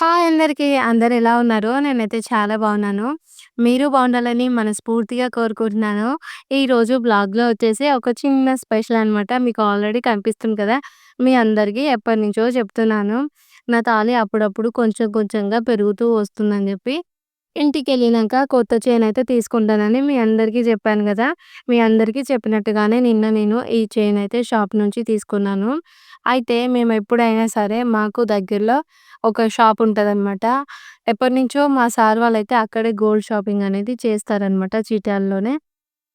Hi అందరికి. అందరూ ఎలా ఉన్నారు? నేనైతే చాలా బాగున్నాను. మీరు బాగుండాలని మనస్ఫూర్తిగా కోరుకుంటున్నాను. ఈరోజు బ్లాగ్‌లో వచ్చేసి ఒక చిన్న స్పెషల్ అనమాట. మీకు ఆల్రెడీ కనిపిస్తుంది కదా! మీ అందరికీ ఎప్పటినుంచో చెప్తున్నాను. నా తాళి అప్పుడప్పుడు కొంచెం కొంచెంగా పెరుగుతూ వస్తుందని చెప్పి. ఇంటికెళ్ళినంక కొత్త చైన్ అయితే తీసుకుంటానని మీ అందరికీ చెప్పాను గదా! మీ అందరికీ చెప్పినట్టుగానే నిన్న నేను ఈ చైన్ అయితే షాప్ నుంచి తీసుకున్నాను. అయితే మేమెప్పుడైనా సరే మాకు దగ్గరలో ఒక షాప్ ఉంటదనమాట. ఎప్పటినుంచో మా సార్ వాళ్ళైతే అక్కడే గోల్డ్ షాపింగ్ అనేది చేస్తారనమాట చిట్యాలలోనే.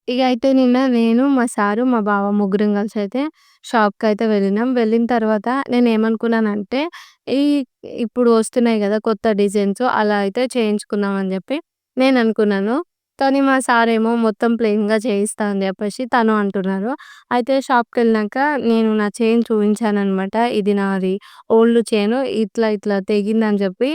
ఇగ అయితే నిన్న నేను, మా సారు, మా బావ ముగ్గురం కలిసైతే షాప్‌కయితే వెళ్ళినాం. వెళ్ళిన తర్వాత నేనేమనుకున్నానంటే, ఈ ఇప్పుడు వస్తున్నాయి గదా! కొత్త డిజైన్స్ అలా అయితే చేయించుకుందాం అని జెప్పి నేననుకున్నాను. కానీ మా సారేమో మొత్తం ప్లెయిన్‌గా చేయిస్తా అని జెప్పేసి తను అంటున్నారు. అయితే షాప్‌కెళ్ళినాక నేను నా చైన్ చూయించాననమాట. ఇది నాది ఓల్డ్ చైను ఇట్లా ఇట్లా తెగిందని జెప్పి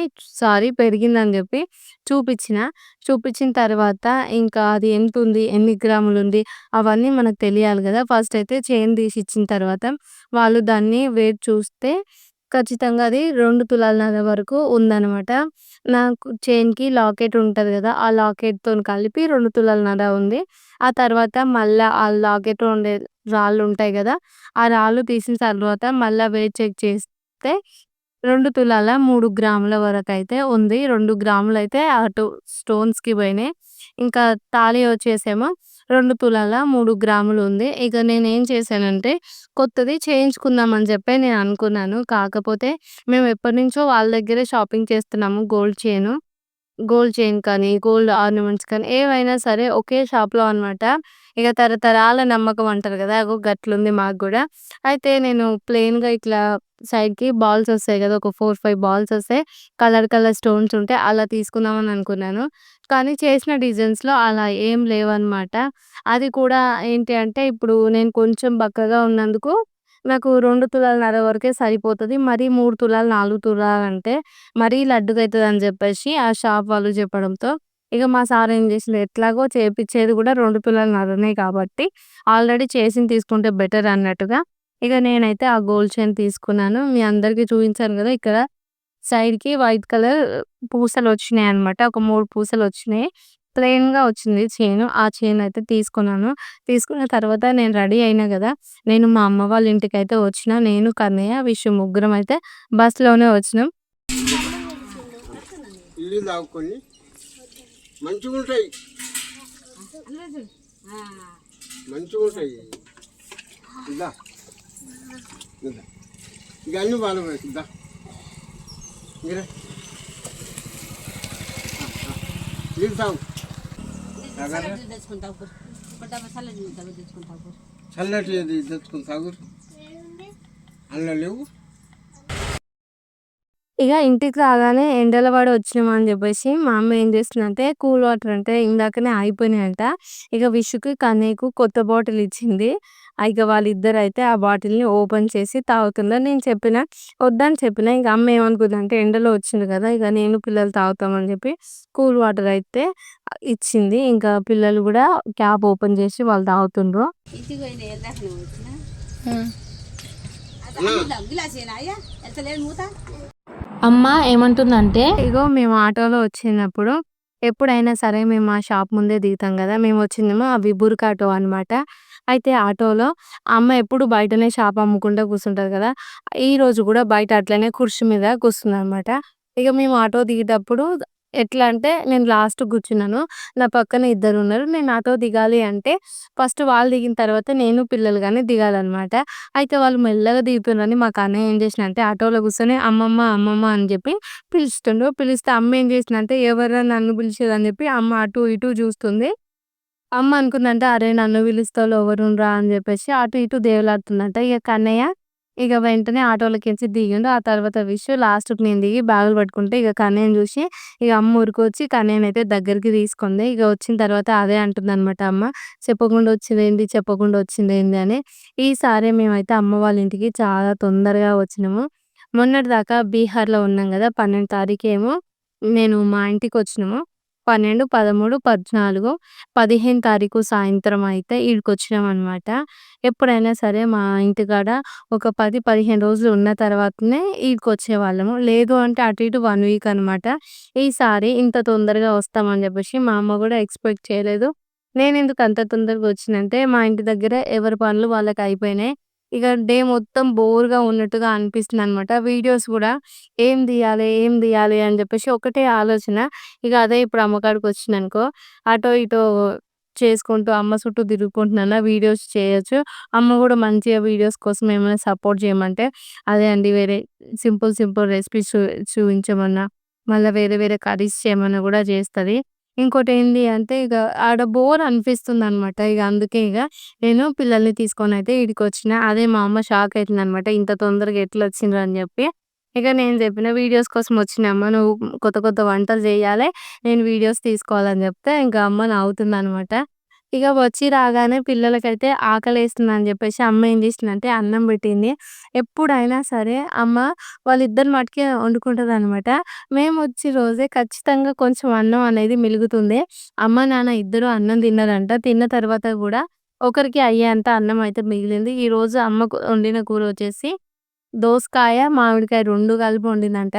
పెరిగిందని జెప్పి చూపిచ్చిన. చూపిచ్చిన తర్వాత ఇంకా అది ఎంతుంది? ఎన్ని గ్రాములుంది? అవన్నీ మనకు తెలియాలి గదా! ఫస్ట్ అయితే చైన్ తీసిచ్చిన తర్వాత వాళ్ళు దాన్ని వెయిట్ చూస్తే ఖచ్చితంగా అది 2 తులాలన్నర వరకు ఉందనమాట. నాకు చైన్‌కి లాకెట్ ఉంటది గదా! ఆ లాకెట్‌తోని కలిపి 2 తులాలన్నర ఉంది. ఆ తర్వాత మళ్ళా ఆ లాకెట్‌లో ఉండే రాళ్ళుంటాయి గదా! ఆ రాళ్ళు తీసిన తర్వాత మళ్ళా వెయిట్ చెక్ చేస్తే 2 తులాల 3 గ్రాముల వరకైతే ఉంది. 2 గ్రాములైతే అటు స్టోన్స్‌కి పోయినాయి. ఇంకా తాళి వచ్చేసేమో 2 తులాల 3 గ్రాములు ఉంది. ఇక నేనేం చేశానంటే కొత్తది చేయించుకుందామని చెప్పి నేను అనుకున్నాను. కాకపోతే మేము ఎప్పటినుంచో వాళ్ళ దగ్గరే షాపింగ్ చేస్తున్నాము గోల్డ్ చైను. గోల్డ్ చైన్ కానీ, గోల్డ్ ఆర్నమెంట్స్ కానీ ఏవైనా సరే ఒకే షాప్‌లో అనమాట. ఇగ తరతరాల నమ్మకం అంటారు గదా! అగో గట్లుంది మాకు గూడా. అయితే నేను ప్లెయిన్‌గా ఇట్లా సైడ్‌కి బాల్స్ ఒస్తాయి గదా! ఒక 4, 5 బాల్స్ ఒస్తాయి. కలర్ కలర్ స్టోన్స్ ఉంటాయి. అలా తీసుకుందామని అనుకున్నాను. కానీ చేసిన డిజైన్స్‌లో అలా ఏం లేవనమాట. అది కూడా ఏంటి అంటే ఇప్పుడు నేను కొంచెం బక్కగా ఉన్నందుకు నాకు 2 తులాలన్నర వరకే సరిపోతది. మరీ 3 తులాలు, 4 తులాలంటే మరీ లడ్డుగయితదని జెప్పేసి ఆ షాప్ వాళ్ళు చెప్పడంతో, ఇగ మా సార్ ఏం జేసిండు ఎట్లాగో చేపిచ్చేది గూడా 2 తులాలన్నరనే కాబట్టి, ఆల్రెడీ చేసింది తీసుకుంటే బెటర్ అన్నట్టుగా, ఇగ నేనైతే ఆ గోల్డ్ చైన్ తీసుకున్నాను. మీ అందరికీ చూయించాను గదా! ఇక్కడ సైడ్‌కి వైట్ కలర్ పూసలొచ్చినాయన్నమాట. ఒక 3 పూసలొచ్చినాయి. ప్లెయిన్‌గా వచ్చింది చైను. ఆ చైనయితే తీసుకున్నాను. తీసుకున్న తర్వాత నేను రెడీ అయినా గదా! నేను మా అమ్మ వాళ్ళ ఇంటికైతే వచ్చిన. నేను, కన్నయ్య, విషు ముగ్గురమయితే బస్‌లోనే వచ్చినాం. ఇల్లు దాక్కొని మంచిగుంటాయి మంచిగుంటాయి ఇద్దా ఇద్దా ఇక అన్ని బాగా ఇద్దా మీరే నీళ్ళు తాగు చల్లటి తెచ్చుకుని తాగు అల్ల లేవు. ఇగ ఇంటికి రాగానే ఎండల పడి వచ్చినామా అని జెప్పేసి మా అమ్మ ఏం జేస్తుందంటే కూల్ వాటర్ అంటే ఇందాకనే అయిపోయినాయంట. ఇక విషుకి, కన్నయ్యకు కొత్త బాటిల్ ఇచ్చింది. ఇక వాళ్ళిద్దరైతే ఆ బాటిల్‌ని ఓపెన్ చేసి తాగుతున్నారు. నేను చెప్పిన వద్దని చెప్పిన. ఇంక అమ్మ ఏమనుకుందంటే ఎండలో వచ్చిండ్రు గదా! ఇక నేను పిల్లలు తాగుతామని జెప్పి కూల్ వాటర్ అయితే ఇచ్చింది. ఇంకా పిల్లలు గూడా క్యాప్ ఓపెన్ జేసి వాళ్ళు తాగుతుండ్రు. అమ్మ ఏమంటుందంటే, ఇగో మేము ఆటోలో వచ్చినప్పుడు ఎప్పుడైనా సరే మేము ఆ షాప్ ముందే దిగుతాం గదా! మేమొచ్చిందేమో ఆ విబుర్క్ ఆటో అనమాట. అయితే ఆటోలో అమ్మ ఎప్పుడు బయటనే షాప్ అమ్ముకుంటా కూర్చుంటది గదా! ఈరోజు గూడా బయట అట్లనే కుర్చీ మీద కూర్చుందనమాట. ఇగ మేము ఆటో దిగేటప్పుడు ఎట్లా అంటే నేను లాస్ట్ కూర్చున్నాను. నా పక్కన ఇద్దరున్నారు. నేను ఆటో దిగాలి అంటే ఫస్ట్ వాళ్ళు దిగిన తర్వాత నేను, పిల్లలు గాని దిగాలనమాట. అయితే వాళ్ళు మెల్లగా దిగుతున్నారని మా కన్నయ్య ఏం చేసిండంటే ఆటోలో కూర్చొని అమ్మమ్మ, అమ్మమ్మ అని చెప్పి పిలుస్తుండు. పిలిస్తే అమ్మ ఏం చేసిందంటే ఎవర్రా నన్ను పిలిచేదని చెప్పి అమ్మ అటు ఇటు చూస్తుంది. అమ్మ అనుకుందంట అరే నన్ను పిలుస్తావులు ఎవరుండ్రా అని చెప్పేసి అటు ఇటు దేవులాడుతుందంట. ఇక కన్నయ్య ఇక వెంటనే ఆటోలోకించి దిగిండు. ఆ తర్వాత విషు లాస్ట్‌కి నేను దిగి బ్యాగులు పట్టుకుంటే ఇక కన్నయ్యని చూసి ఇక అమ్మ ఉరికొచ్చి కన్నయ్యనైతే దగ్గరికి తీసుకుంది. ఇక వచ్చిన తర్వాత అదే అంటుందనమాట అమ్మ. చెప్పకుండా వచ్చిందేంది? చెప్పకుండా వచ్చిందేంది? అని. ఈసారి మేమైతే అమ్మ వాళ్ళ ఇంటికి చాలా తొందరగా వచ్చినాము. మొన్నటిదాకా బీహార్‌లో ఉన్నాం గదా! 12 తారీఖేమో నేను మా ఇంటికొచ్చినాము. 12, 13, 14, 15 తారీఖు సాయంత్రం అయితే ఈడికొచ్చినామనమాట. ఎప్పుడైనా సరే మా ఇంటికాడ ఒక 10, 15 రోజులు ఉన్న తర్వాతనే ఈడికొచ్చేవాళ్ళము. లేదు అంటే అటు ఇటు 1 వీక్ అనమాట. ఈసారి ఇంత తొందరగా వస్తామని జెప్పేసి మా అమ్మ గూడా ఎక్స్‌పెక్ట్ చేయలేదు. నేనెందుకు అంత తొందరగా వచ్చినంటే మా ఇంటి దగ్గర ఎవరి పనులు వాళ్ళకయిపోయినాయి. ఇక డే మొత్తం బోర్‌గా ఉన్నట్టుగా అనిపిస్తుందనమాట. వీడియోస్ గూడా ఏం తీయాలి? ఏం తీయాలి? అని జెప్పేసి ఒకటే ఆలోచన. ఇక అదే ఇప్పుడు అమ్మకాడికొచ్చిందనుకో, అటో ఇటో చేసుకుంటూ అమ్మ చుట్టూ తిరుగుకుంటున్నానా వీడియోస్ చేయొచ్చు. అమ్మ గూడా మంచిగా వీడియోస్ కోసం ఏమైనా సపోర్ట్ చేయమంటే, అదే అండి వేరే సింపుల్ సింపుల్ రెసిపీస్ చూయించమన్నా, మళ్ళా వేరే వేరే కర్రీస్ చేయమన్నా గూడా జేస్తది. ఇంకోటేంది అంటే ఇగ ఆడ బోర్ అనిపిస్తుందనమాట. ఇగ అందుకే ఇగ నేను పిల్లల్ని తీసుకొనైతే ఈడికొచ్చిన. అదే మా అమ్మ షాక్ అయితుందనమాట. ఇంత తొందరగా ఎట్లొచ్చిండ్రు అని జెప్పి. ఇక నేను జెప్పిన వీడియోస్ కోసం వచ్చినమ్మా నువ్వు కొత్త కొత్త వంటలు జేయాలే. నేను వీడియోస్ తీసుకోవాలని జెప్తే ఇంక అమ్మ నవ్వుతుందనమాట. ఇక వచ్చి రాగానే పిల్లలకైతే ఆకలేస్తుందని జెప్పేసి అమ్మ ఏం జేసిందంటే అన్నం బెట్టింది. ఎప్పుడైనా సరే అమ్మ వాళ్ళిద్దరి మటికే వండుకుంటదనమాట. మేమొచ్చి రోజే ఖచ్చితంగా కొంచెం అన్నం అనేది మిలుగుతుంది. అమ్మ, నాన్న ఇద్దరు అన్నం తిన్నారంట. తిన్న తర్వాత గూడా ఒకరికి అయ్యేంత అన్నం అయితే మిగిలింది. ఈరోజు అమ్మ వండిన కూర వచ్చేసి దోసకాయ, మామిడికాయ 2 కలిపి వండిందంట.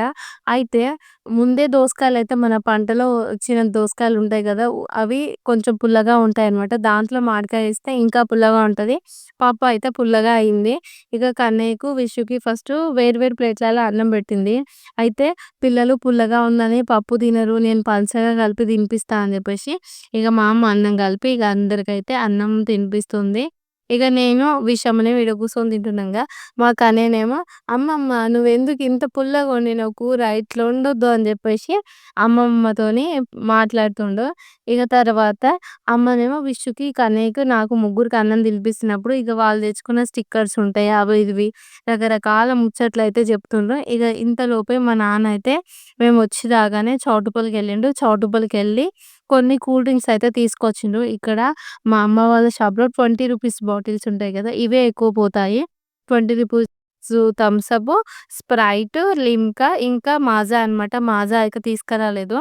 అయితే ముందే దోసకాయలైతే మన పంటలో వచ్చిన దోసకాయలుంటాయి గదా! అవి కొంచెం పుల్లగా ఉంటాయన్నమాట. దాంట్లో మామిడికాయేస్తే ఇంకా పుల్లగా ఉంటది. పప్పు అయితే పుల్లగా అయింది. ఇక కన్నయ్యకు, విషుకి ఫస్టు వేరు వేరు ప్లేట్‌లలో అన్నం బెట్టింది. అయితే పిల్లలు పుల్లగా ఉందని పప్పు తినరు. నేను పల్చగా కలిపి తినిపిస్తా అని జెప్పేసి ఇగ మా అమ్మ అన్నం కలిపి ఇగ అందరికైతే అన్నం తినిపిస్తుంది. ఇగ నేను, విషమనేమో ఈడ కూర్చొని తింటున్నాంగా. మా కన్నయ్యనేమో అమ్మమ్మ నువ్వెందుకు ఇంత పుల్లగా వండినవు కూర ఇట్లా వండొద్దు అని చెప్పేసి అమ్మమ్మతోని మాట్లాడుతుండు. ఇక తర్వాత అమ్మనేమో విష్ణుకి, కన్నయ్యకి, నాకు ముగ్గురికి అన్నం తినిపిస్తున్నప్పుడు ఇక వాళ్ళు తెచ్చుకున్న స్టిక్కర్స్ ఉంటాయి. అవి ఇవి రకరకాల ముచ్చట్లయితే చెప్తుండ్రు. ఇక ఇంతలోపే మా నాన్న అయితే మేమొచ్చి రాగానే చౌటుప్పలకెళ్ళిండు. చౌటుప్పలకెళ్ళి కొన్ని కూల్ డ్రింక్స్ అయితే తీసుకొచ్చిండు. ఇక్కడ మా అమ్మ వాళ్ళ షాప్‌లో 20 రూపీస్ బాటిల్స్ ఉంటాయి గదా! ఇవే ఎక్కువ పోతాయి. 20 rupees Thums Up, Sprite, Limca ఇంకా మాజా అనమాట. మాజా అయితే తీసుకురాలేదు.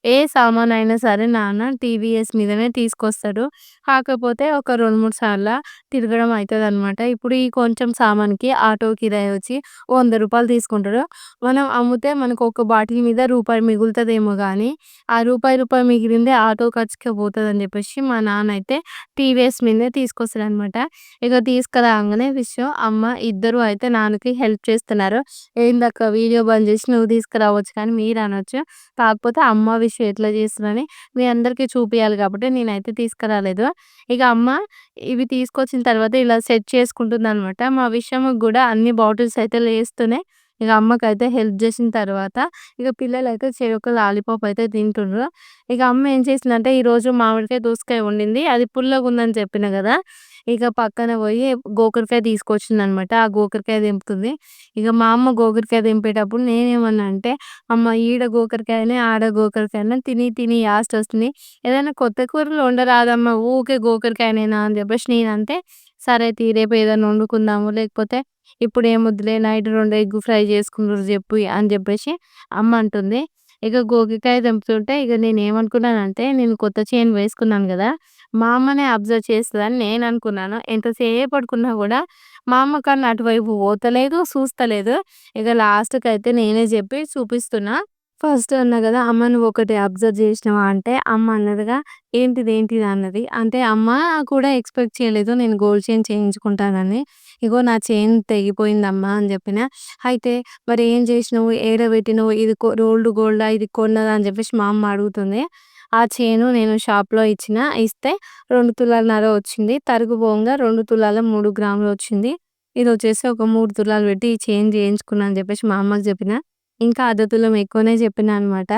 ఏ సామానయినా సరే నాన్న టీవీఎస్ మీదనే తీసుకొస్తాడు. కాకపోతే ఒక 2, 3 సార్ల తిరగడం అయితదనమాట. ఇప్పుడు ఈ కొంచెం సామాన్‌కి ఆటో కిరాయి వచ్చి రూ. 100 తీసుకుంటాడు. మనం అమ్మితే మనకు ఒక బాటిల్ మీద రూపాయి మిగులుతదేమో గానీ, ఆ రూపాయి మిగిలిందే ఆటో ఖర్చుకే పోతదని జెప్పేసి మా నాన్న అయితే టీవీఎస్ మీదనే తీసుకొస్తాడనమాట. ఇక తీసుకురాంగానే విషు, అమ్మ ఇద్దరు అయితే నాన్నకి హెల్ప్ చేస్తున్నారు. "ఏందక్క వీడియో బంద్ జేసి నువ్వు తీసుకురావచ్చు కానీ మీరనొచ్చు. కాకపోతే అమ్మ, విషు ఎట్లా చేస్తున్నారని మీ అందరికీ చూపియాలి కాబట్టి నేనైతే తీసుకురాలేదు." ఇక అమ్మ ఇవి తీసుకొచ్చిన తర్వాత ఇలా సెట్ చేసుకుంటుందనమాట. మా విషయంకి గూడా అన్ని బాటిల్స్ అయితే లేస్తూనే ఇక అమ్మకైతే హెల్ప్ జేసిన తర్వాత ఇక పిల్లలైతే చెరొక లాలీపాప్ అయితే తింటుండ్రు. ఇక అమ్మ ఏం చేసిందంటే ఈరోజు మామిడికాయ, దోసకాయ వండింది. అది పుల్లగుందని చెప్పిన గదా! ఇక పక్కన పోయి గోకరకాయ తీసుకొచ్చిందనమాట. ఆ గోకరకాయ తెంపుతుంది. ఇక మా అమ్మ గోకరకాయ తెంపేటప్పుడు నేనేమన్నా అంటే, "అమ్మ ఈడ గోకరకాయనే, ఆడ గోకరకాయనే తిని తిని యాస్టొస్తుంది. ఏదైనా కొత్త కూరలు వండరాదమ్మా ఊకే గోకరకాయనేనా" అని చెప్పేసి నేనంటే, "సరే తీ రేపు ఏదన్నా వండుకుందాము. లేకపోతే ఇప్పుడేమొద్దులే నైట్ 2 ఎగ్ ఫ్రై చేసుకుందురు జెప్పు" అని జెప్పేసి అమ్మ అంటుంది. ఇక గోకరకాయ తెంపుతుంటే ఇక నేనేమనుకున్నానంటే, నేను కొత్త చైన్ వేసుకున్నాను గదా! మా అమ్మనే అబ్జర్వ్ చేస్తదని నేననుకున్నాను. ఎంతసేపడుకున్నా గూడా మా అమ్మ కన్ను అటువైపు పోతలేదు, చూస్తలేదు. ఇక లాస్ట్‌కయితే నేనే జెప్పి చూపిస్తున్నా. ఫస్ట్ అన్నా గదా! "అమ్మ నువ్వొకటి అబ్జర్వ్ జేసినవా?" అంటే అమ్మ అన్నదిగా, "ఏంటిది? ఏంటిది?" అన్నది. అంటే అమ్మ కూడా ఎక్స్‌పెక్ట్ చేయలేదు నేను గోల్డ్ చైన్ చేయించుకుంటానని. "ఇగో నా చైన్ తెగిపోయిందమ్మా" అని జెప్పిన. అయితే "మరి ఏం జేసినవు? ఏడ బెట్టినవు? ఇది రోల్డ్ గోల్డా? ఇది కొన్నదా?" అని జెప్పేసి మా అమ్మ అడుగుతుంది. ఆ చైను నేను షాప్‌లో ఇస్తే 2 తులాలన్నర వచ్చింది. తరుగు పోంగా 2 తులాల 3 గ్రాములు వచ్చింది. ఇదొచ్చేసి ఒక 3 తులాలు పెట్టి ఈ చైన్ జేయించుకున్నా అని జెప్పేసి మా అమ్మకి జెప్పిన. ఇంకా అర్ధ తులం ఎక్కువనే జెప్పినా అనమాట.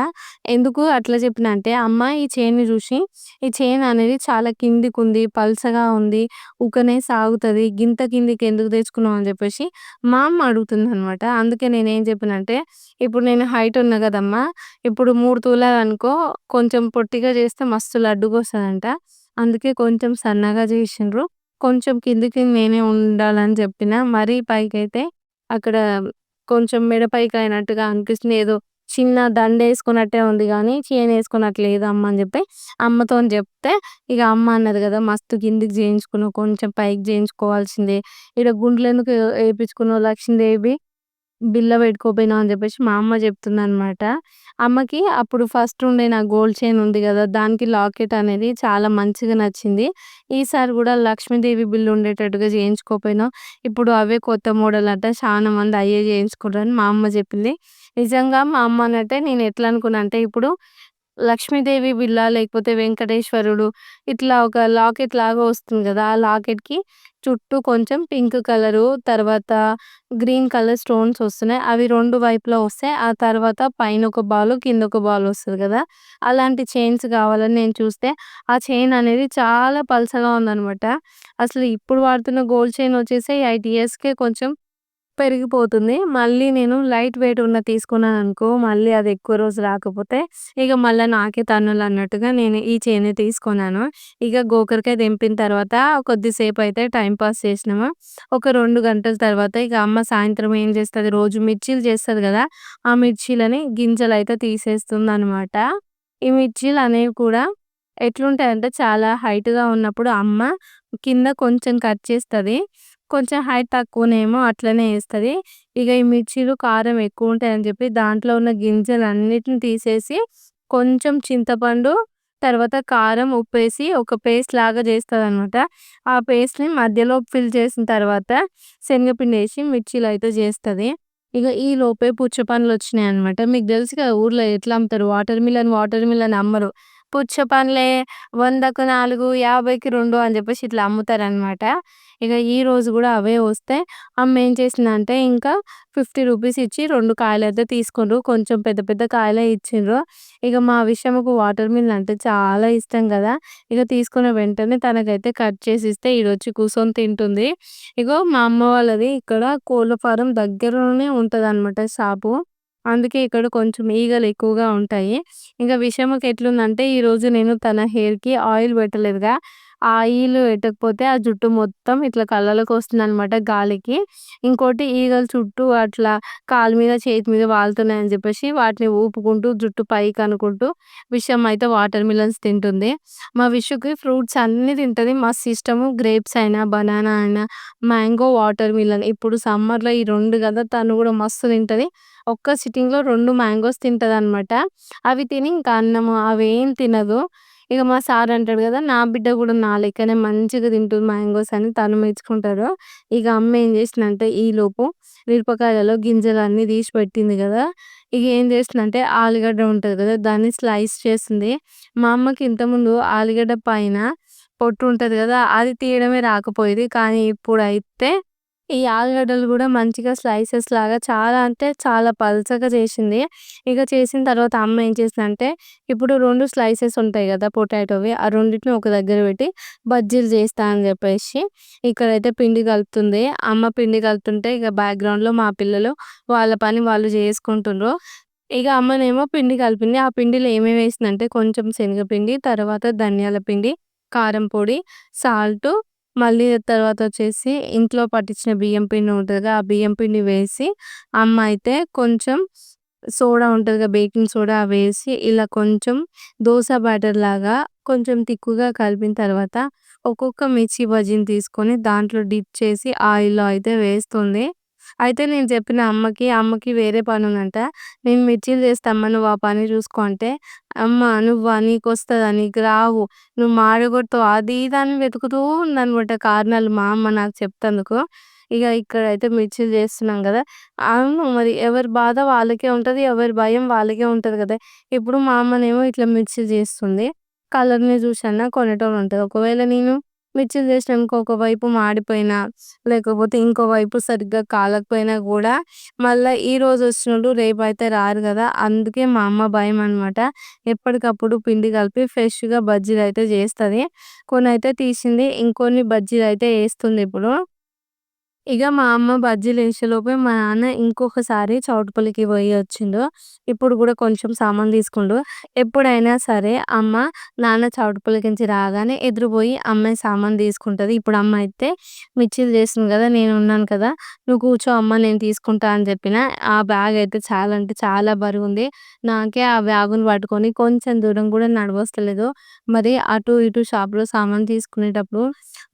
ఎందుకు అట్లా జెప్పినా అంటే, "అమ్మ ఈ చైన్‌ని జూషి ఈ చైన్ అనేది చాలా కిందికుంది, పల్చగా ఉంది, ఊకనే సాగుతది. గింత కిందికి ఎందుకు తెచ్చుకున్నావు?" అని జెప్పేసి మా అమ్మ అడుగుతుందనమాట. అందుకే నేనేం జెప్పినంటే, "ఇప్పుడు నేను హైట్ ఉన్నా గదమ్మా! ఇప్పుడు 3 తులాలనుకో కొంచెం పొట్టిగా జేస్తే మస్తు లడ్డుగొస్తదంట. అందుకే కొంచెం సన్నగా జేషిండ్రు. కొంచెం కిందికి నేనే ఉండాలని జెప్పిన. మరీ పైకైతే అక్కడ కొంచెం మెడ పైకయినట్టుగా అనిపిస్తుంది. ఏదో చిన్న దండేసుకున్నట్టే ఉంది గానీ, చేనేసుకున్నట్టు లేదు అమ్మ అని జెప్పి అమ్మతోని జెప్తే, ఇగ అమ్మ అన్నది గదా! "మస్తు కిందికి జేయించుకున్నావు. కొంచెం పైకి జేయించుకోవాల్సిందే. ఈడ గుండ్లెందుకు ఏపిచ్చుకున్నావు లక్ష్మీదేవి బిళ్ళ పెట్టుకోపోయినావు" అని జెప్పేసి మా అమ్మ జెప్తుందనమాట. అమ్మకి అప్పుడు ఫస్ట్ ఉండే నా గోల్డ్ చైన్ ఉంది గదా! దానికి లాకెట్ అనేది చాలా మంచిగా నచ్చింది. ఈసారి గూడా లక్ష్మీదేవి బిళ్ళ ఉండేటట్టుగా జేయించుకోపోయినావు. ఇప్పుడు అవే కొత్త మోడల్ అంట. చానా మంది అయ్యే జేయించుకుంటారని మా అమ్మ జెప్పింది. నిజంగా మా అమ్మ అన్నట్టే నేను ఎట్లా అనుకున్నా అంటే ఇప్పుడు లక్ష్మీదేవి బిళ్ళ లేకపోతే వెంకటేశ్వరుడు ఇట్లా ఒక లాకెట్ లాగా వస్తుంది గదా! ఆ లాకెట్‌కి చుట్టూ కొంచెం పింక్ కలరు, తర్వాత గ్రీన్ కలర్ స్టోన్స్ వస్తున్నాయి. అవి 2 వైపులా వస్తాయి. ఆ తర్వాత పైన ఒక బాలు, కింద ఒక బాల్ వస్తది గదా! అలాంటి చైన్స్ కావాలని నేను చూస్తే, ఆ చైన్ అనేది చాలా పల్చగా ఉందనమాట. అసలు ఇప్పుడు వాడుతున్న గోల్డ్ చైన్ వచ్చేసి 8 ఇయర్స్‌కే కొంచెం పెరిగిపోతుంది. మళ్ళీ నేను లైట్ వెయిట్ ఉన్నది తీసుకున్నాననుకో, మళ్ళీ అది ఎక్కువ రోజు రాకపోతే, ఇగ మళ్ళా నాకే తన్నులన్నట్టుగా నేను ఈ చైనే తీసుకున్నాను. ఇగ గోకరకాయ తెంపిన తర్వాత కొద్దిసేపయితే టైమ్ పాస్ చేసినాము. ఒక 2 గంటల తర్వాత ఇగ అమ్మ సాయంత్రం ఏం చేస్తది, రోజు మిర్చీలు చేస్తది గదా! ఆ మిర్చీలని గింజలయితే తీసేస్తుందనమాట. ఈ మిర్చీలనేవి కూడా ఎట్లుంటాయంటే, చాలా హైట్‌గా ఉన్నప్పుడు అమ్మ కింద కొంచెం కట్ చేస్తది. కొంచెం హైట్ తక్కువనేమో అట్లనే ఏస్తది. ఇగ ఈ మిర్చీలు కారం ఎక్కువుంటాయని జెప్పి దాంట్లో ఉన్న గింజలన్నిటిని తీసేసి, కొంచెం చింతపండు, తర్వాత కారం, ఉప్పేసి ఒక పేస్ట్ లాగా జేస్తదనమాట. ఆ పేస్ట్‌ని మధ్యలో ఫిల్ చేసిన తర్వాత శనగపిండేసి మిర్చీలయితే జేస్తది. ఇగ ఈ లోపే పుచ్చపండ్లొచ్చినాయనమాట. మీకు దెలుసు కదా! ఊర్లో ఎట్లా అమ్ముతారు. వాటర్ మిలన్ అమ్మరు. పుచ్చపండ్లే 100కు 4, 50కి 2 అని జెప్పేసి ఇట్లా అమ్ముతారనమాట. ఇగ ఈరోజు గూడా అవే వస్తే అమ్మేం చేసిందంటే ఇంకా రూ. 50 ఇచ్చి 2 కాయలైతే తీసుకుండ్రు. కొంచెం పెద్ద పెద్ద కాయలే ఇచ్చిండ్రు. ఇగ మా విషయంకు వాటర్ మిలన్ అంటే చాలా ఇష్టం గదా! ఇగ తీసుకున్న వెంటనే తనకైతే కట్ చేసిస్తే ఈడొచ్చి కూసొని తింటుంది. ఇగో మా అమ్మ వాళ్ళది ఇక్కడ కోళ్ల ఫారం దగ్గరలోనే ఉంటదనమాట షాపు. అందుకే ఇక్కడ కొంచెం ఈగలు ఎక్కువగా ఉంటాయి. ఇంక విషయంకి ఎట్లుందంటే ఈరోజు నేను తన హెయిర్‌కి ఆయిల్ పెట్టలేదుగా. ఆ ఆయిల్ పెట్టకపోతే ఆ జుట్టు మొత్తం ఇట్లా కళ్ళలోకొస్తుందనమాట గాలికి. ఇంకోటి ఈగలు చుట్టూ అట్లా కాలు మీద, చేతి మీద వాలుతున్నాయని జెప్పేసి వాటిని ఊపుకుంటూ జుట్టు పైకనుకుంటూ విషం అయితే వాటర్ మిలన్స్ తింటుంది. మా విషుకి ఫ్రూట్స్ అన్నీ తింటది. మస్తు ఇష్టము. గ్రేప్స్ అయినా, బనానా అయినా, మ్యాంగో, వాటర్ మిలన్. ఇప్పుడు సమ్మర్‌లో ఈ 2 గదా! తను గూడా మస్తు తింటది. ఒక్క సిట్టింగ్‌లో 2 మ్యాంగోస్ తింటదనమాట. అవి తిని ఇంకా అన్నము అవేం తినదు. ఇగ మా సార్ అంటాడు గదా! నా బిడ్డ గూడా నా లెక్కనే మంచిగా తింటుంది మ్యాంగోస్ అని తను మెచ్చుకుంటారు. ఇగ అమ్మ ఏం చేసిందంటే ఈలోపు మిరపకాయలలో గింజలన్నీ తీసి పెట్టింది గదా! ఇగ ఏం చేస్తుందంటే ఆలుగడ్డ ఉంటది గదా! దాన్ని స్లైస్ చేస్తుంది. మా అమ్మకి ఇంతకుముందు ఆలుగడ్డ పైన పొట్టు ఉంటది గదా! అది తీయడమే రాకపోయేది. కానీ ఇప్పుడైతే ఈ ఆలుగడ్డలు గూడా మంచిగా స్లైసెస్ లాగా చాలా అంటే చాలా పల్చగా చేసింది. ఇగ చేసిన తర్వాత అమ్మ ఏం చేసిందంటే, ఇప్పుడు 2 స్లైసెస్ ఉంటాయి గదా! పొటాటోవి. ఆ రెండిటిని ఒక దగ్గర పెట్టి బజ్జీలు చేస్తా అని జెప్పేసి ఇక్కడైతే పిండి కలుపుతుంది. అమ్మ పిండి కలుపుతుంటే ఇగ బ్యాక్‌గ్రౌండ్‌లో మా పిల్లలు వాళ్ళ పని వాళ్ళు జేసుకుంటుండ్రు. ఇగ అమ్మనేమో పిండి కలిపింది. ఆ పిండిలో ఏమేమి వేసిందంటే కొంచెం శనగపిండి, తర్వాత ధనియాల పిండి, కారం పొడి, సాల్టు, మళ్ళీ తర్వాతొచ్చేసి ఇంట్లో పట్టించిన బియ్యం పిండి ఉంటదిగా, ఆ బియ్యం పిండి వేసి అమ్మ అయితే కొంచెం సోడా ఉంటదిగా, బేకింగ్ సోడా అవేసి ఇలా కొంచెం దోస బ్యాటర్ లాగా కొంచెం తిక్కుగా కలిపిన తర్వాత ఒక్కొక్క మిర్చి బజ్జీని తీసుకొని దాంట్లో డిప్ చేసి ఆయిల్‌లో అయితే వేస్తుంది. అయితే నేను చెప్పిన అమ్మకి వేరే పనుందంట. "నేను మిర్చీలు చేస్తా అమ్మ నువ్వు ఆ పని చూసుకో" అంటే, "అమ్మ నువ్వా నీకొస్తదా? నీకు రావు. నువ్వు మాడగొడతావు" అది ఇది అని వెతుకుతూ ఉందనమాట కారణాలు మా అమ్మ నాకు చెప్తందుకు. ఇగ ఇక్కడైతే మిర్చీలు చేస్తున్నాం గదా! అవును మరి ఎవరి బాధ వాళ్ళకే ఉంటది. ఎవరి భయం వాళ్ళకే ఉంటది గదా! ఇప్పుడు మా అమ్మనేమో ఇట్లా మిర్చీలు చేస్తుంది. కలర్‌ని చూసన్నా కొనేటోళ్ళుంటరు. ఒకవేళ నేను మిర్చీలు చేసినాక ఒకవైపు మాడిపోయినా, లేకపోతే ఇంకో వైపు సరిగ్గా కాలకపోయినా గూడా మళ్ళా ఈరోజు వచ్చినోళ్ళు రేపైతే రారు గదా! అందుకే మా అమ్మ భయమనమాట. ఎప్పటికప్పుడు పిండి కలిపి ఫ్రెష్‌గా బజ్జీలైతే జేస్తది. కొన్నైతే తీసింది. ఇంకొన్ని బజ్జీలైతే ఏస్తుందిప్పుడు. ఇగ మా అమ్మ బజ్జీలేసేలోపే మా నాన్న ఇంకొకసారి చౌటుపల్లికి పోయొచ్చిండు. ఇప్పుడు గూడా కొంచెం సామాను తీసుకుండు. ఎప్పుడైనా సరే అమ్మ, నాన్న చౌటుపల్లికించి రాగానే ఎదురు బోయి అమ్మే సామాను తీసుకుంటది. ఇప్పుడు అమ్మ అయితే మిర్చీలు చేస్తుంది గదా! నేనున్నాను కదా! "నువ్వు కూర్చో అమ్మ నేను తీసుకుంటా" అని చెప్పిన. ఆ బ్యాగయితే చాలా అంటే చాలా బరువుంది. నాకే ఆ బ్యాగుని పట్టుకొని కొంచెం దూరం గూడా నడవస్తలేదు. మరి అటు ఇటు షాప్‌లో సామాను తీసుకునేటప్పుడు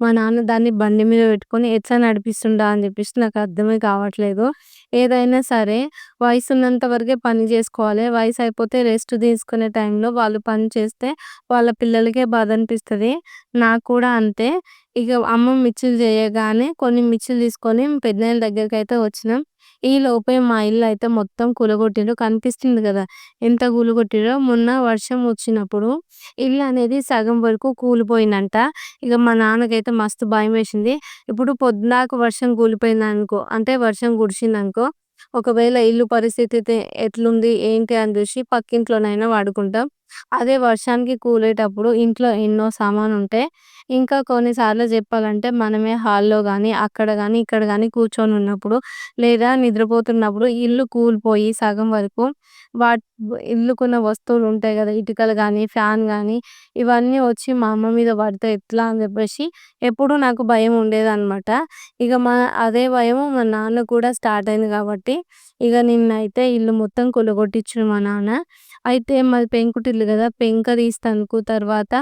మా నాన్న దాన్ని బండి మీద పెట్టుకొని ఎట్లా నడిపిస్తుండా అని చెప్పేసి నాకు అర్థమే కావట్లేదు. ఏదైనా సరే వయసున్నంత వరకే పని జేసుకోవాలి. వయసయిపోతే రెస్ట్ తీసుకునే టైంలో వాళ్ళు పని చేస్తే వాళ్ళ పిల్లలకే బాధ అనిపిస్తది. నాకు కూడా అంతే. ఇగ అమ్మ మిర్చీలు జేయగానే కొన్ని మిర్చీలు తీసుకొని పెద్దనాన్న దగ్గరికైతే వచ్చినాం. ఈలోపే మా ఇల్లయితే మొత్తం కూలగొట్టిండ్రు. కనిపిస్తుంది గదా! ఎంత కూలగొట్టిర్రో. మొన్న వర్షం వచ్చినప్పుడు ఇల్లనేది సగం వరకు కూలిపోయిందంట. ఇగ మా నాన్నకైతే మస్తు భయమేసింది. ఇప్పుడు పొద్దుందాక వర్షం కూలిపోయిందనుకో, అంటే వర్షం కురిసిందనుకో, ఒకవేళ ఇల్లు పరిస్థితి ఎట్లుంది, ఏంటి అని జూసి పక్కింట్లోనైనా పడుకుంటాం. అదే వర్షానికి కూలేటప్పుడు ఇంట్లో ఎన్నో సామానుంటాయి. ఇంకా కొన్ని సార్లు జెప్పాలంటే మనమే హాల్‌లో గానీ, అక్కడ గానీ, ఇక్కడ గానీ కూర్చొనున్నప్పుడు లేదా నిద్రపోతున్నప్పుడు ఇల్లు కూలిపోయి సగం వరకు వాట్ ఇల్లుకున్న వస్తువులుంటాయి గదా! ఇటుకలు గానీ, ఫ్యాన్ గానీ ఇవన్నీ వచ్చి మా అమ్మ మీద పడితే ఎట్లా అని జెప్పేసి ఎప్పుడూ నాకు భయం ఉండేదనమాట. ఇగ అదే భయం మా నాన్నకి కూడా స్టార్ట్ అయింది గాబట్టి, ఇగ నిన్నైతే ఇల్లు మొత్తం కూలగొట్టిచ్చిండు మా నాన్న. అయితే మాది పెంకుటిల్లు గదా! పెంక తీస్తందుకు తర్వాత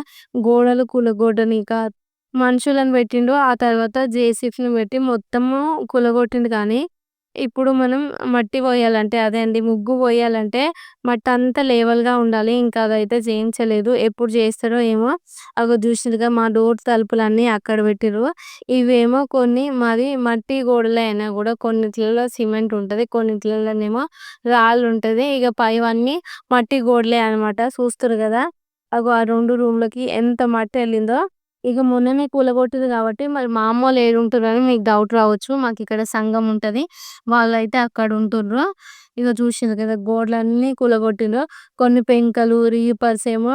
గోడలు కూలగొట్టనీక మనుషులను పెట్టిండు. ఆ తర్వాత జేసీబీని పెట్టి మొత్తము కూలగొట్టిండు కానీ, ఇప్పుడు మనం మట్టి పోయాలంటే అదే అండి ముగ్గు పోయాలంటే మట్టంతా లెవెల్‌గా ఉండాలి. ఇంకా అదైతే చేయించలేదు. ఎప్పుడు చేస్తాడో ఏమో! అగో చూషిర్రుగా మా డోర్ తలుపులన్నీ అక్కడ పెట్టిర్రు. ఇవేమో కొన్ని మాది మట్టి గోడలే అయినా గూడా కొన్నిట్లలో సిమెంట్ ఉంటది. కొన్నిట్లలోనేమో రాళ్ళుంటది. ఇగ పైవన్నీ మట్టి గోడలే అన్నమాట. చూస్తుర్రు గదా! అగో ఆ 2 రూమ్‌లకి ఎంత మట్టెళ్ళిందో. ఇగ మొన్ననే కూలగొట్టిర్రు గాబట్టి మరి మా అమ్మోళ్ళు ఏడుంటుర్రని మీకు డౌట్ రావచ్చు. మాకిక్కడ సంఘం ఉంటది. వాళ్ళైతే అక్కడుంటుర్రు. ఇగ చూషిర్రు గదా! గోడలన్నీ కూలగొట్టిండ్రు. కొన్ని పెంకలు, రీపర్స్ ఏమో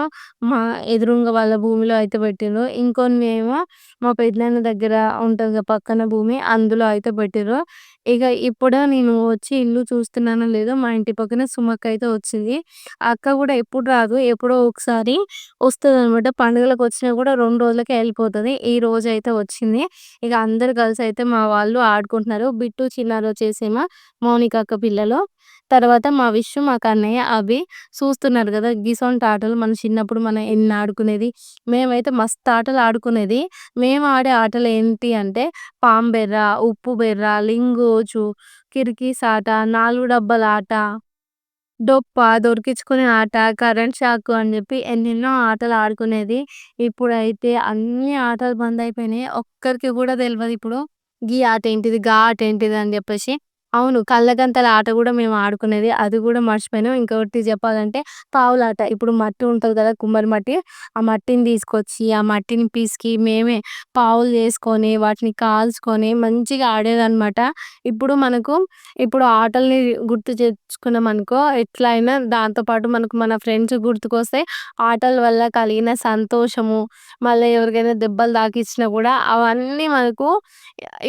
మా ఎదురుంగా వాళ్ళ భూమిలో అయితే పెట్టిర్రు. ఇంకొన్నేమో మా పెదనాన్న దగ్గర ఉంటదిగా పక్కన భూమి అందులో అయితే పెట్టిర్రు. ఇగ ఇప్పుడు నేను వచ్చి ఇల్లు చూస్తున్నానో లేదో మా ఇంటి పక్కన సుమక్కయితే వచ్చింది. ఆ అక్క గూడా ఎప్పుడు రాదు. ఎప్పుడో ఒకసారి వస్తదనమాట. పండుగలకొచ్చినా గూడా 2 రోజులకే ఎళ్ళిపోతది. ఈ రోజైతే వచ్చింది. ఇగ అందరూ కలిసయితే మా వాళ్ళు ఆడుకుంటున్నారు. బిట్టు, చిన్నారొచ్చేసేమో మౌనిక అక్క పిల్లలు. తర్వాత మా విషు, మా కన్నయ్య, అభి చూస్తున్నారు గదా! గిసొంటి ఆటలు మన చిన్నప్పుడు మనం ఎన్ని ఆడుకునేది. మేమైతే మస్తు ఆటలు ఆడుకునేది. మేము ఆడే ఆటలేంటి అంటే పాంబెర్ర, ఉప్పు బెర్ర, లింగోచు, కిరికీసాట, 4 డబ్బాల ఆట, డొప్ప, దొరికించుకునే ఆట, కరెంట్ షాకు అని జెప్పి ఎన్నెన్నో ఆటలు ఆడుకునేది. ఇప్పుడైతే అన్ని ఆటలు బందయిపోయినాయి. ఒక్కరికి గూడా తెలవదిప్పుడు. గీ ఆటేంటిది, గా ఆటేంటిది అని జెప్పేసి. అవును. కళ్ళగంతల ఆట గూడా మేము ఆడుకునేది. అది గూడా మర్చిపోయినాం. ఇంకొకటి జెప్పాలంటే పావులాట. ఇప్పుడు మట్టి ఉంటది గదా! కుమ్మరి మట్టి. ఆ మట్టిని తీసుకొచ్చి, ఆ మట్టిని పిసికి మేమే పావులు జేసుకొని, వాటిని కాల్చుకొని మంచిగా ఆడేదనమాట. ఇప్పుడు మనకు ఇప్పుడు ఆటల్ని గుర్తు తెచ్చుకున్నామనుకో ఎట్లైనా దాంతో పాటు మనకు మన ఫ్రెండ్స్ గుర్తుకొస్తాయి. ఆటల వల్ల కలిగిన సంతోషము, మళ్ళా ఎవరికైనా దెబ్బలు తాకిచ్చినా గూడా అవన్నీ మనకు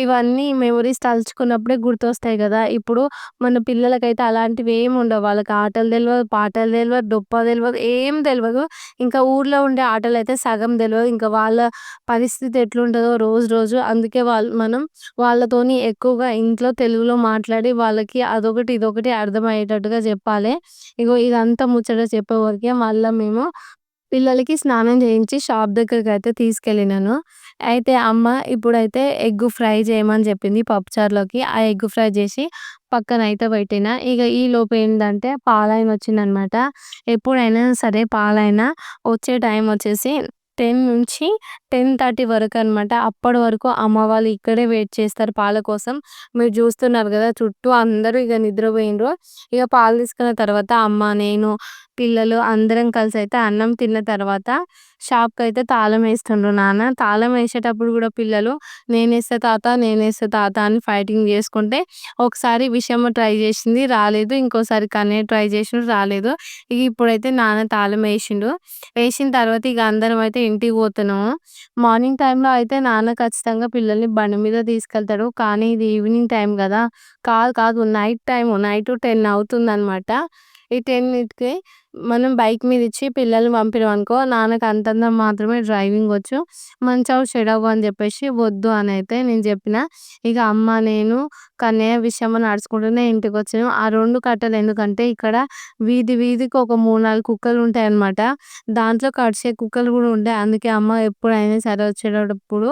ఇవన్నీ మెమోరీస్ తలుచుకున్నప్పుడే గుర్తొస్తాయి గదా! ఇప్పుడు మన పిల్లలకైతే అలాంటివేమి ఉండవు. వాళ్ళకి ఆటలు తెలవదు, పాటలు తెలవదు, డొప్ప తెలవదు, ఏం తెలవదు. ఇంకా ఊర్లో ఉండే ఆటలైతే సగం తెలవదు. ఇంకా వాళ్ళ పరిస్థితి ఎట్లుంటదో రోజు రోజు అందుకే మనం వాళ్ళతోని ఎక్కువగా ఇంట్లో తెలుగులో మాట్లాడి వాళ్ళకి అదొకటి, ఇదొకటి అర్థమయ్యేటట్టుగా జెప్పాలే. ఇగో ఇదంతా ముచ్చట చెప్పే వరకే మళ్ళా మేము పిల్లలకి స్నానం చేయించి షాప్ దగ్గరకైతే తీసుకెళ్ళినాను. అయితే అమ్మ ఇప్పుడైతే ఎగ్ ఫ్రై చేయమని చెప్పింది పప్పుచారులోకి. ఆ ఎగ్ ఫ్రై చేసి పక్కనైతే పెట్టిన. ఇగ ఈలోపు ఏందంటే పాలాయనొచ్చిందనమాట. ఎప్పుడైనా సరే పాలాయన వచ్చే టైం వచ్చేసి 10-10:30 వరకనమాట. అప్పటి వరకు అమ్మ వాళ్ళు ఇక్కడే వెయిట్ చేస్తారు పాల కోసం. మీరు చూస్తున్నారు గదా! చుట్టూ అందరూ ఇగ నిద్రపోయిండ్రు. ఇగ పాలు తీసుకున్న తర్వాత అమ్మ, నేను, పిల్లలు అందరం కలిసైతే అన్నం తిన్న తర్వాత షాప్‌కైతే తాళం ఏస్తుండ్రు నాన్న. తాళం ఏసేటప్పుడు గూడా పిల్లలు నేనేస్తా తాత, నేనేస్తా తాత అని ఫైటింగ్ జేసుకుంటే ఒకసారి విషమ ట్రై జేసింది రాలేదు. ఇంకోసారి కన్నయ్య ట్రై జేసిండు రాలేదు. ఇగ ఇప్పుడైతే నాన్న తాళం ఏసిండు. ఏసిన తర్వాత ఇగ అందరం అయితే ఇంటికి పోతున్నాము. మార్నింగ్ టైమ్‌లో అయితే నాన్న ఖచ్చితంగా పిల్లల్ని బండి మీద తీసుకెళ్తాడు. కానీ ఇది ఈవినింగ్ టైమ్ గదా! కాదు నైట్ టైము. నైట్ 10 అవుతుందనమాట. ఈ 10కి మనం బైక్ మీద ఇచ్చి పిల్లల్ని పంపినామనుకో నాన్నకి అంతంత మాత్రమే డ్రైవింగ్ వచ్చు. మంచావు చెడవు అని చెప్పేసి వద్దు అనైతే నేను చెప్పిన. ఇక అమ్మ, నేను, కన్నయ్య విషయమ నడుచుకుంటూనే ఇంటికొచ్చాము. ఆ 2 కట్టలు ఎందుకంటే ఇక్కడ వీధికి ఒక 3, 4 కుక్కలుంటాయన్నమాట. దాంట్లో కరిచే కుక్కలు గూడా ఉంటాయి. అందుకే అమ్మ ఎప్పుడైనా సరే వచ్చేటప్పుడు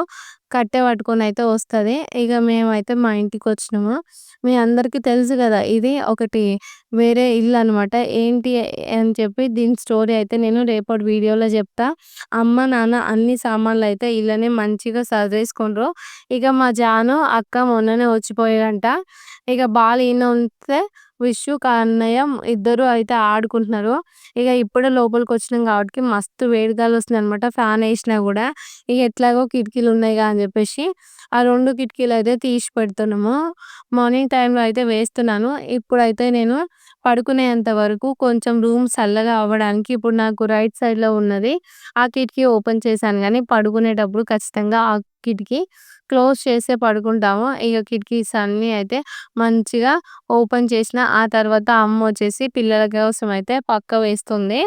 కట్టె పట్టుకొనైతే వస్తది. ఇక మేమైతే మా ఇంటికొచ్చినాము. మీ అందరికీ తెలుసు గదా! ఇది ఒకటి వేరే ఇల్లనమాట. ఏంటి అని చెప్పి దీని స్టోరీ అయితే నేను రేపటి వీడియోలో జెప్తా. అమ్మ, నాన్న అన్ని సామాన్లయితే ఇళ్ళనే మంచిగా సర్దేసుకుండ్రు. ఇక మా జాను, అక్క మొన్ననే వచ్చిపోయారంట. ఇక బాల్ ఈడనే ఉంచితే విషు, కన్నయ్య ఇద్దరు అయితే ఆడుకుంటున్నారు. ఇక ఇప్పుడే లోపలికొచ్చినాం గాబట్టికి మస్తు వేడి గాలొస్తుందనమాట ఫ్యానేసినా గూడా. ఇక ఎట్లాగో కిటికీలున్నాయిగా అని జెప్పేసి ఆ 2 కిటికీలయితే తీసి పెడుతున్నాము. మార్నింగ్ టైమ్‌లో అయితే వేస్తున్నాను. ఇప్పుడైతే నేను పడుకునేంత వరకు కొంచెం రూమ్ చల్లగా అవ్వడానికి ఇప్పుడు నాకు రైట్ సైడ్‌లో ఉన్నది. ఆ కిటికీ ఓపెన్ చేశాను గానీ, పడుకునేటప్పుడు ఖచ్చితంగా ఆ కిటికీ క్లోజ్ చేసే పడుకుంటాము. ఇగ కిటికీస్ అన్నీ అయితే మంచిగా ఓపెన్ చేసిన, ఆ తర్వాత అమ్మొచ్చేసి పిల్లల కోసం అయితే పక్క వేస్తుంది.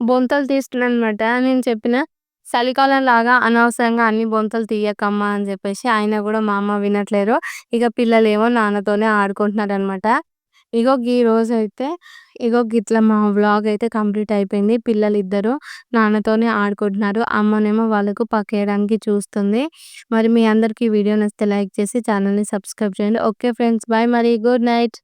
బొంతలు తీస్తున్నాననమాట. నేను చెప్పిన, "చలికాలంలాగా అనవసరంగా అన్ని బొంతలు తీయకమ్మా" అని జెప్పేసి. అయినా గూడా మా అమ్మ వినట్లేరు. ఇగ పిల్లలేమో నాన్నతోనే ఆడుకుంటున్నారనమాట. ఈరోజైతే గిట్ల మా వ్లాగ్ అయితే కంప్లీట్ అయిపోయింది. పిల్లలిద్దరూ నాన్నతోనే ఆడుకుంటున్నారు. అమ్మనేమో వాళ్ళకు పక్కేయడానికి చూస్తుంది. మరి మీ అందరికీ ఈ వీడియో నచ్చితే లైక్ చేసి ఛానెల్‌ని సబ్స్క్రైబ్ చేయండి. Okay friends. బాయ్ మరి. Good night.